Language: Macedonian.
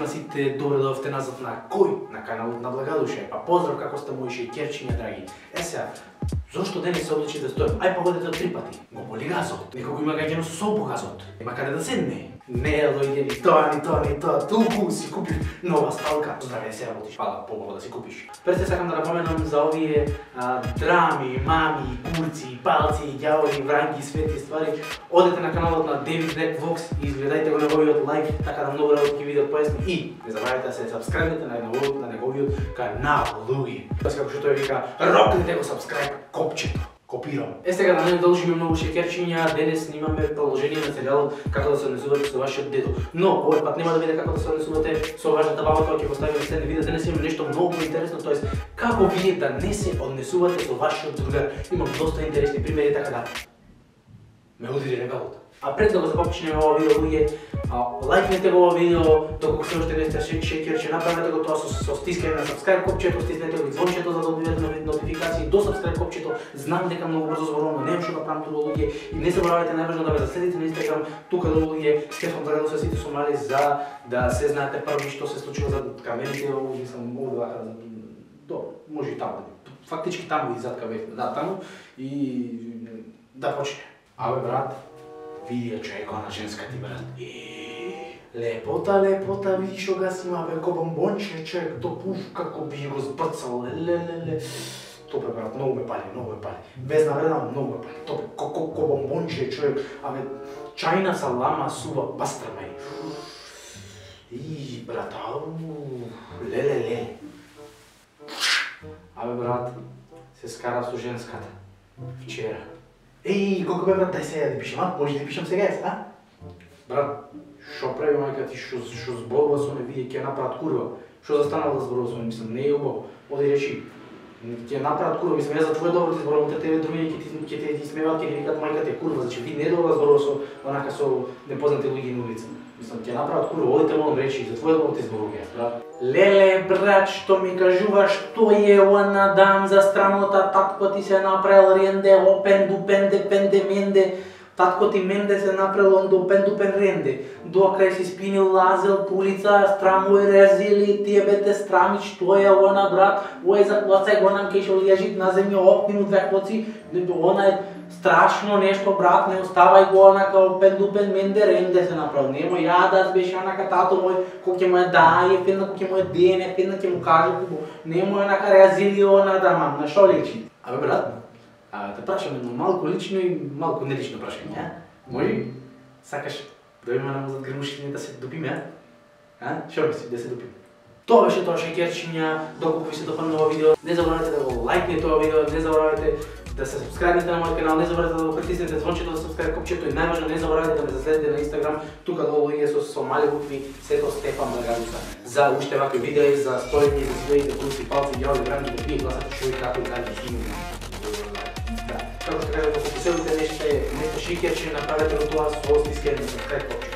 на сите, добре дојдовте назад на кој? На каналот на Благодушие. Па поздрав како сте мои шеќерчиња драги. Сега, зошто денес се одлучи да стојам? Ај па одете 3 пати. Го боли газот. Некој го има гаѓано со собо газот. Нема каде да седне. Не дојде ни тоа, туку си купив нова сталка. Здраве, се работиш, пала побава да си купиш. Пред се сакам да напоменам за овие драми, мами, курци, палци, ѓаволи, вранги, свети ствари. Одете на каналот на David Black Vlogs и изгледајте го неговиот лайв, така да многу работи ќе видеот појасни. И не забравяйте да се сабскрайбнете на неговиот канал, луѓе. Како што тој вика, рокнете го сабскрайб копчето. Копирам. Сега да не должиме многу шеќерчиња, денес снимаме продолжение на серијалот како да се однесувате со вашиот дедо. Но овој пат нема да биде како да се однесувате со вашата баба, тоа ќе го ставиме следни видео. Денес имаме нешто многу интересно, тоест како вие да не се однесувате со вашиот другар. Имам доста интересни примери, така да ме удири регалот. А пред да го започнеме ова видео, луѓе, лајкнете го ова видео, доколку се уште не сте шеќерче, направете го тоа со стискање на сабскрајб копчето, стиснете го и звончето за да добиете нотификации до сабскрајб копчето. Знам дека многу брзо зборувам, но немам што да правам тука, луѓе, и не заборавајте најважно да ме заследите на Инстаграм, тука луѓе, Стефан Благодушие сите сомали за да се знаете први што се случува зад камерите, луѓе сам овде може и таму. Фактички таму и зад камерите, да, таму и да почне. Абе брат, види ја човек, она женска ти брат. Лепота, види што га си има, бе, ко бомбонче, човек, то пуф, како би го збрцал, лелеле. То бе, брат, многу ме пали. Без навреда, многу ме пали. То бе, ко бомбонче, човек, абе, чајна салама, сува, пастрама и брат, лелеле. Абе, брат, се скара со женската, вчера. Колко бе, брат, дај сега да пишем, може да пишем сега, Брат, шо прави мајка ти, шо зборува со не види, ќе направат курва. Шо застанал да зборува со не, мислам, не е убаво. Оди речи, ќе направат курва, мислам, ја за твој добро ти зборувам, тебе други ќе те исмеваат, ќе ти викат мајка ти е курва, значи ви не е добро да зборува со онака со непознати луѓе на улица. Мислам, ќе направат курва, одите молам речи, за твој добро ти зборувам, брат. Леле, брат, што ми кажуваш, што е она дам за страмота, татко ти се направил ренде, опен, дупен, депенде, менде. Татко ти менде се направил он дупен ренде. До крај си спинил, лазел по улица, страмој резили, тие бете страми, што е она брат, ој за коцај го нам кеј шо лежит на земја, опнину две коци, она е страшно нешто брат, не оставај го онака опен дупен менде ренде се направил. Нема ја да беше онака тато мој, кој ќе му е дај, федна кој ќе му е дене, федна ќе му каже кубо. Нема онака резили она да мам, на шо личи? Абе брат, те прашаме едно малку лично и малку нелично прашање, може? Сакаш да има нам зад грмушките да се допиме, Шо мисли, да се допиме? Тоа беше тоа шеќерчиња, доколку ви се допадна ова видео, не заборавајте да го лајкнете ова видео, не заборавајте да се сабскрајбнете на мојот канал, не заборавајте да го притиснете звончето за сабскрајб копчето и најважно не заборавајте да ме заследите на Инстаграм, тука долу луѓе со мали букви, сето Стефан Благодушие. За уште вакви видеи, за сториња, за своите курци, палци, ѓаволи, вранги, да пие гласате шо и како и дали имаме. Како што кажа, доколку се одите нешто шеќерче, направете го тоа со стискање на сабскрајб копчето.